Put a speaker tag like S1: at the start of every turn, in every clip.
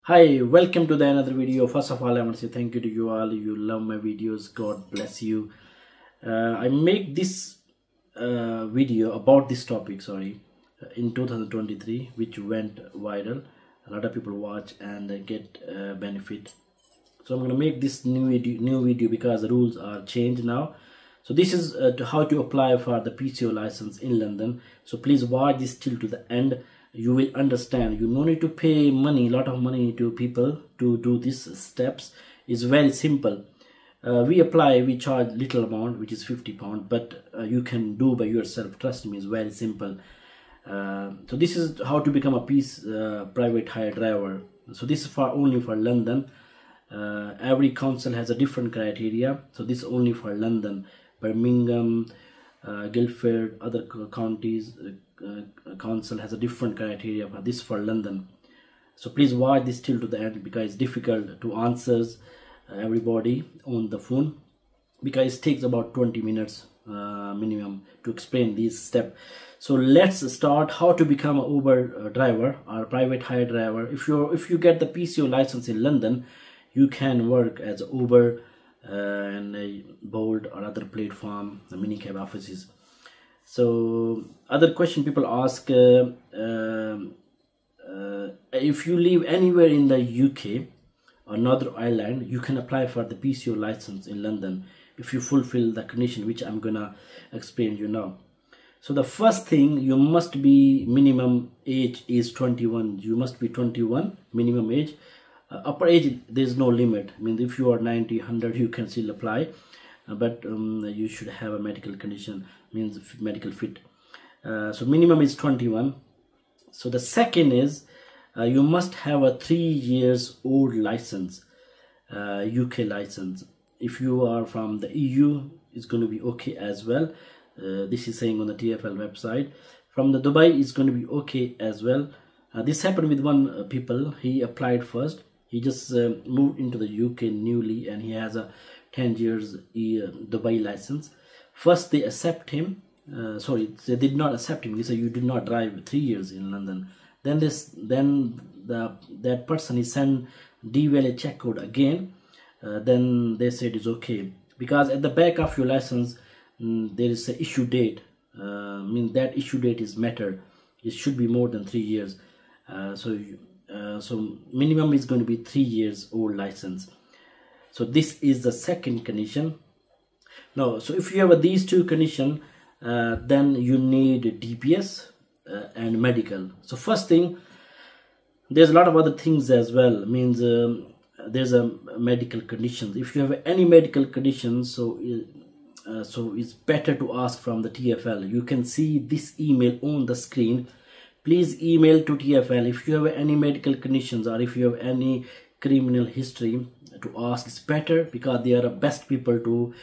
S1: Hi, welcome to the another video. First of all, I want to say thank you to you all. You love my videos. God bless you. I make this video about this topic, in 2023, which went viral. A lot of people watch and get benefit. So I'm going to make this new video because the rules are changed now. So this is how to apply for the PCO license in London. So please watch this till to the end. You will understand. You no need to pay money, a lot of money to people to do these steps. It's very simple. We charge little amount, which is £50, but you can do by yourself. Trust me, it's very simple. So this is how to become a private hire driver. So this is only for London. Every council has a different criteria. So this is only for London. Birmingham, Guildford, other counties, council has a different criteria, but this for London. So please watch this till to the end because it's difficult to answer everybody on the phone, because it takes about 20 minutes minimum to explain these steps. So let's start how to become an Uber driver or private hire driver. If you get the PCO license in London, you can work as Uber and a Bolt or other platform, the minicab offices. So other question people ask, if you live anywhere in the UK or Northern Ireland, you can apply for the PCO license in London if you fulfill the condition which I'm gonna explain you now. So the first thing, you must be minimum age is 21. You must be 21 minimum age. Upper age, there's no limit. I mean, if you are 90, 100, you can still apply, but you should have a medical condition, means medical fit. So minimum is 21. So the second is you must have a 3 years old license, UK license. If you are from the EU, it's going to be okay as well. This is saying on the TFL website. From the Dubai, it's going to be okay as well. This happened with one people. He applied first. He just moved into the UK newly, and he has a 10 years Dubai license. First they accept him. They did not accept him. They said you did not drive 3 years in London. Then that person is sent DVLA check code again. Then they said it's okay, because at the back of your license there is a issue date. That issue date is matter. It should be more than 3 years. So minimum is going to be 3 years old license. So this is the second condition. Now, so if you have these two conditions, then you need DPS and medical. So first thing, there's a lot of other things as well. There's a medical conditions. If you have any medical conditions, so it's better to ask from the TFL. You can see this email on the screen. Please email to TFL if you have any medical conditions or if you have any criminal history to ask. It's better because they are the best people to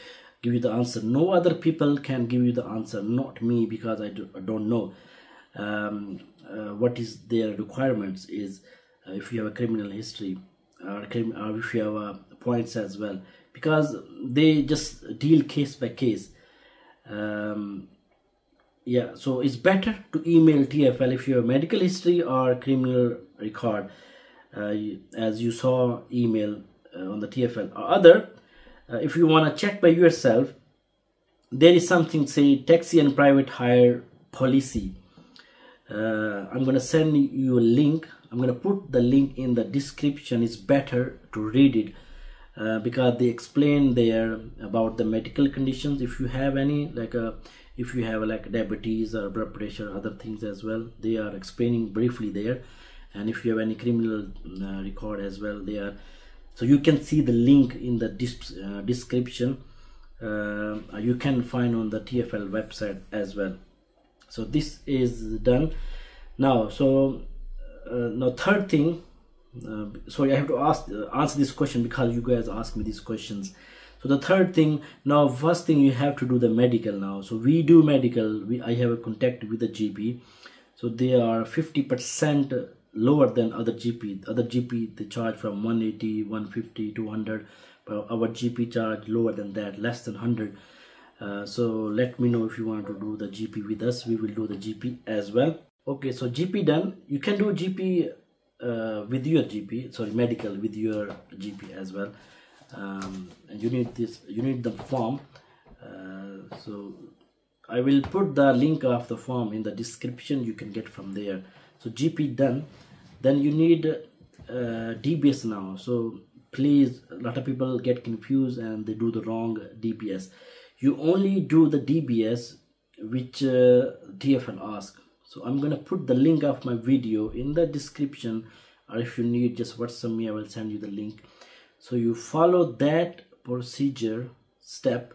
S1: give you the answer. No other people can give you the answer, not me, because I don't know what is their requirements is if you have a criminal history or if you have points as well, because they just deal case by case. Yeah, so it's better to email TFL if you have medical history or criminal record, as you saw email on the TFL. Or other, if you want to check by yourself, there is something say taxi and private hire policy. I'm going to send you a link. I'm going to put the link in the description. It's better to read it because they explain there about the medical conditions. If you have any, if you have diabetes or blood pressure, other things as well, they are explaining briefly there. And if you have any criminal record as well, they are. So you can see the link in the description. You can find on the TFL website as well. So this is done now. So now third thing, sorry, I have to answer this question because you guys ask me these questions. So the third thing, now first thing you have to do the medical now. So we do medical. I have a contact with the GP. So they are 50% lower than other GP. Other GP, they charge from 180, 150, 200. But our GP charge lower than that, less than 100. So let me know if you want to do the GP with us. We will do the GP as well. Okay, so GP done. You can do GP with your GP, sorry, medical with your GP as well. And you need this, you need the form. So I will put the link of the form in the description, you can get from there. So GP done, then you need DBS now. So please, a lot of people get confused and they do the wrong DBS. You only do the DBS which TFL asks. So I'm gonna put the link of my video in the description, or if you need, just WhatsApp me, I will send you the link. So you follow that procedure step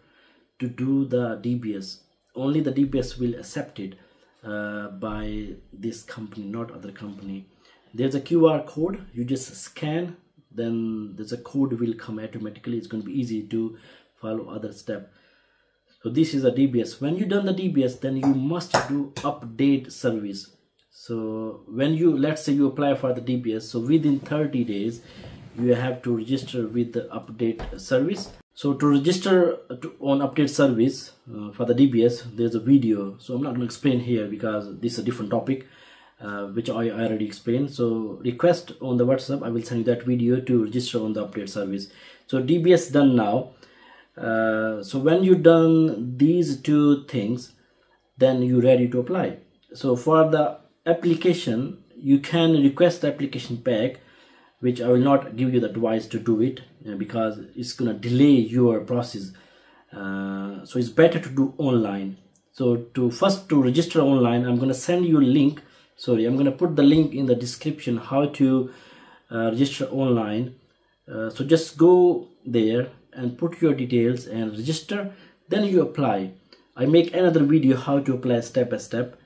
S1: to do the DBS. Only the DBS will accept it by this company, not other company. There's a QR code, you just scan, then there's a code will come automatically. It's going to be easy to follow other step. So this is a DBS. When you done the DBS, then you must do update service. So when you, let's say you apply for the DBS, so within 30 days you have to register with the update service. So to register on update service for the DBS, there's a video. So I'm not going to explain here because this is a different topic which I already explained. So request on the WhatsApp, I will send you that video to register on the update service. So DBS done now. So when you done these two things, then you're ready to apply. So for the application, you can request the application pack, which I will not give you the advice to do it because it's gonna delay your process. So it's better to do online. So to register online, I'm gonna send you a link. Sorry, I'm gonna put the link in the description how to register online. So just go there and put your details and register, then you apply. I make another video how to apply step by step.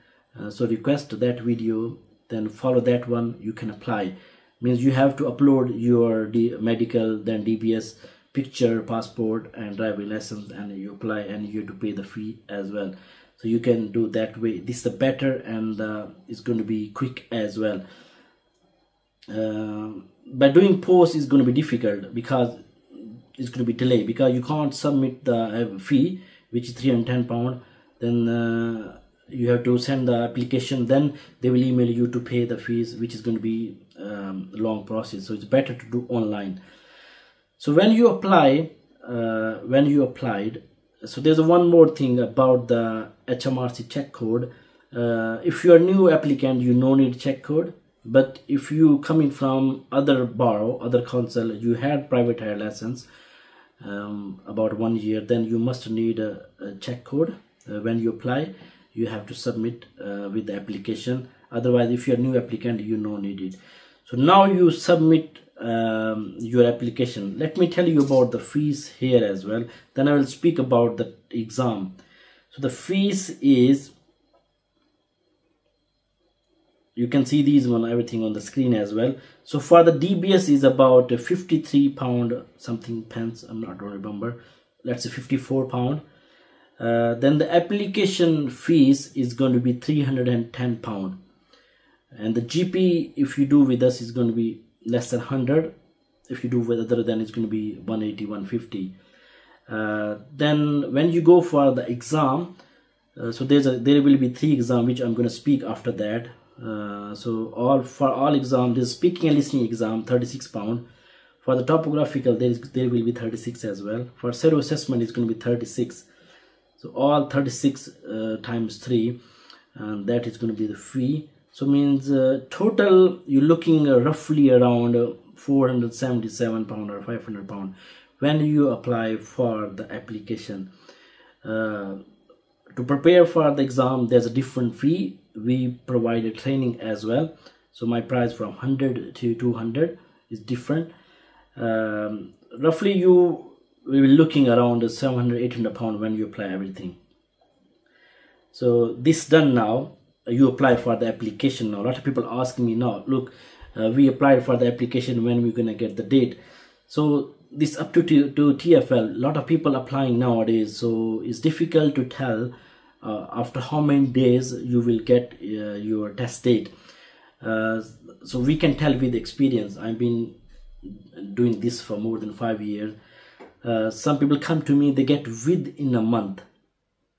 S1: So request that video, then follow that one, you can apply. Means you have to upload your medical, then DBS, picture, passport and driving license, and you apply, and you have to pay the fee as well. So you can do that way. This is the better, and it's going to be quick as well. But doing post is going to be difficult because it's going to be delayed, because you can't submit the fee, which is £310. Then you have to send the application, then they will email you to pay the fees, which is going to be a long process. So it's better to do online. So when you apply, when you applied, so there's one more thing about the HMRC check code. If you are new applicant, you no need check code. But if you coming from other borough, other council, you had private hire license about 1 year, then you must need a check code. When you apply, you have to submit with the application. Otherwise, if you're a new applicant, you no need it. So now you submit your application. Let me tell you about the fees here as well. Then I will speak about the exam. So the fees is, you can see these one, everything on the screen as well. So for the DBS is about £53 something pence, I don't remember, let's say £54. Then the application fees is going to be £310, and the GP, if you do with us, is going to be less than 100. If you do with other, then it's going to be 180, 150. Then when you go for the exam, so there will be 3 exams, which I'm going to speak after that. So for all exams, there's speaking and listening exam, £36. For the topographical, there will be 36 as well. For zero assessment, it's going to be 36. So all 36 times 3, and that is going to be the fee. So means total you're looking roughly around £477 or £500 when you apply for the application. To prepare for the exam, there's a different fee. We provide a training as well. So my price from 100 to 200 is different. Roughly you will be looking around £700–800 when you apply everything. So this done now. You apply for the application now. A lot of people ask me now, look, we applied for the application, when we're gonna get the date. So this up to TFL, a lot of people applying nowadays, so it's difficult to tell after how many days you will get your test date. So we can tell with experience. I've been doing this for more than 5 years. Some people come to me, they get within a month.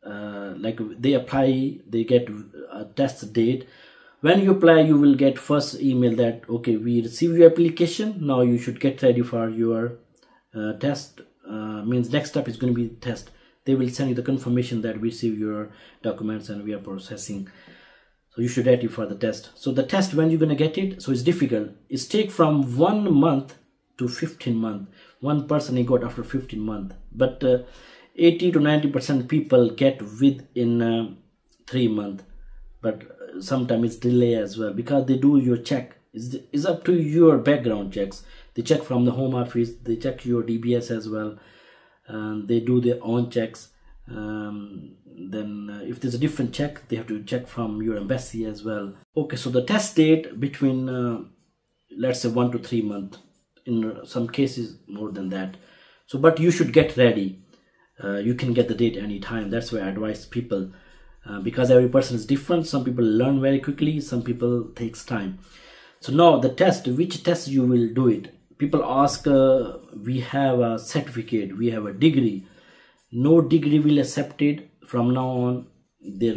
S1: Like they apply, they get a test date When you apply, you will get first email that okay, we receive your application, now you should get ready for your test. Means next step is going to be test. They will send you the confirmation that we receive your documents and we are processing, so you should ready for the test. So the test, when you're going to get it, so it's difficult. It's take from 1 month to 15 months. One person he got after 15 months, but 80 to 90% people get within 3 months, but sometimes it's delay as well, because they do your check. It's up to your background checks. They check from the home office, they check your DBS as well, and they do their own checks. Then if there's a different check, they have to check from your embassy as well. Okay, so the test date between let's say 1 to 3 months, in some cases more than that. So but you should get ready. You can get the date anytime. That's why I advise people, because every person is different. Some people learn very quickly, some people takes time. So now the test, which test you will do it? People ask, we have a certificate, we have a degree. No degree will accepted from now on. The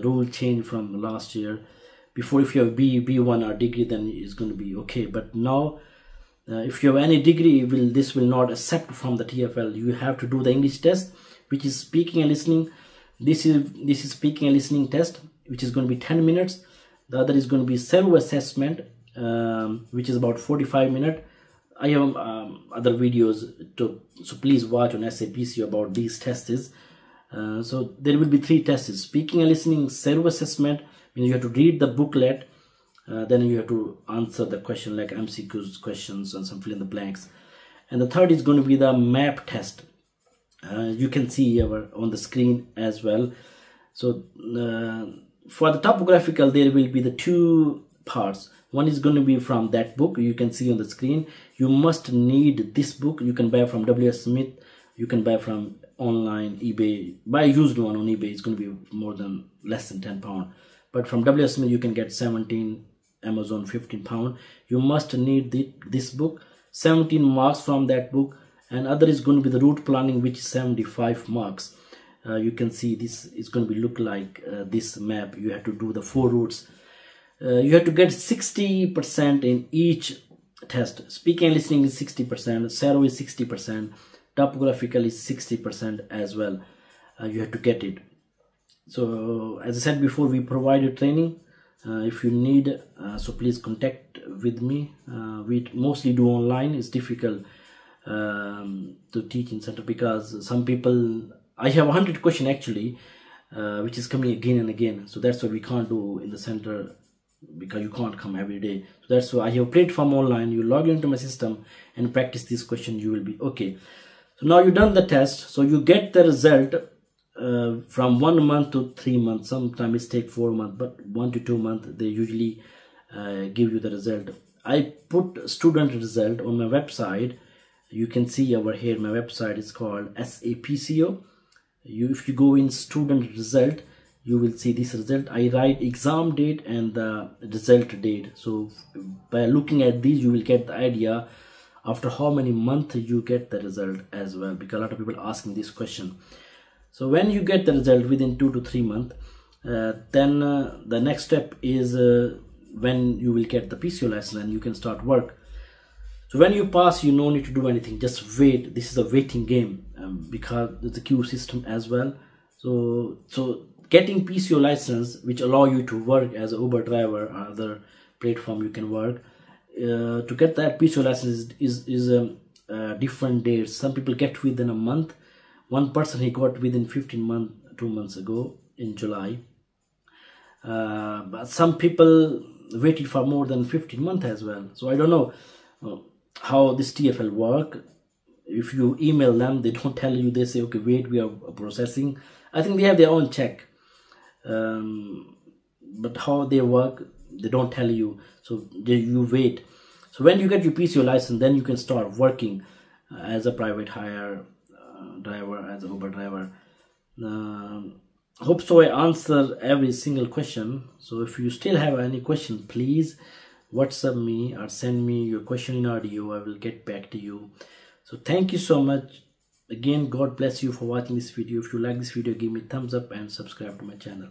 S1: rule change from last year. Before, if you have B1 or degree, then it's going to be okay. But now, if you have any degree, this will not accept from the TFL. You have to do the English test, which is speaking and listening. This is speaking and listening test, which is going to be 10 minutes. The other is going to be self-assessment, which is about 45 minutes. I have other videos so please watch on SA PCO about these tests. So there will be 3 tests: speaking and listening, self-assessment, means you have to read the booklet, then you have to answer the question like MCQs questions and some fill in the blanks, and the third is going to be the map test. You can see on the screen as well. So for the topographical, there will be the 2 parts. One is going to be from that book you can see on the screen. You must need this book. You can buy from W.S. Smith, you can buy from online, eBay. Buy a used one on eBay, it's going to be less than £10. But from W.S. Smith you can get 17, Amazon £15. You must need this book. 17 marks from that book, and other is going to be the route planning, which is 75 marks. You can see this is going to be look like this map. You have to do the 4 routes. You have to get 60% in each test. Speaking and listening is 60%, Sero is 60%, topographical is 60% as well. You have to get it. So as I said before, we provide you training. If you need, so please contact with me. We mostly do online. It's difficult to teach in center, because some people, I have 100 questions actually, which is coming again and again. So that's what we can't do in the center, because you can't come every day. So that's why I have platform online. You log into my system and practice this question, you will be okay. So now you've done the test, so you get the result from 1 month to 3 months. Sometimes it takes 4 months, but 1 to 2 months they usually give you the result. I put student result on my website. You can see over here, my website is called SA PCO. If you go in student result, you will see this result. I write exam date and the result date. So by looking at these, you will get the idea after how many months you get the result as well, because a lot of people asking this question. So when you get the result within 2 to 3 months, then the next step is when you will get the PCO license and you can start work. So when you pass, you no need to do anything, just wait. This is a waiting game, because there's a queue system as well. So getting PCO license, which allow you to work as an Uber driver or other platform you can work, to get that PCO license is different dates. Some people get within a month. One person, he got within 15 months, 2 months ago in July. But some people waited for more than 15 months as well. So I don't know how this TFL work. If you email them, they don't tell you. They say, okay, wait, we are processing. I think they have their own check. But how they work, they don't tell you. So you wait. So when you get your PCO license, then you can start working as a private hire driver, as a Uber driver. Hope so I answer every single question. So if you still have any question, please WhatsApp me or send me your question in audio. I will get back to you. So thank you so much. Again, God bless you for watching this video. If you like this video, give me thumbs up and subscribe to my channel.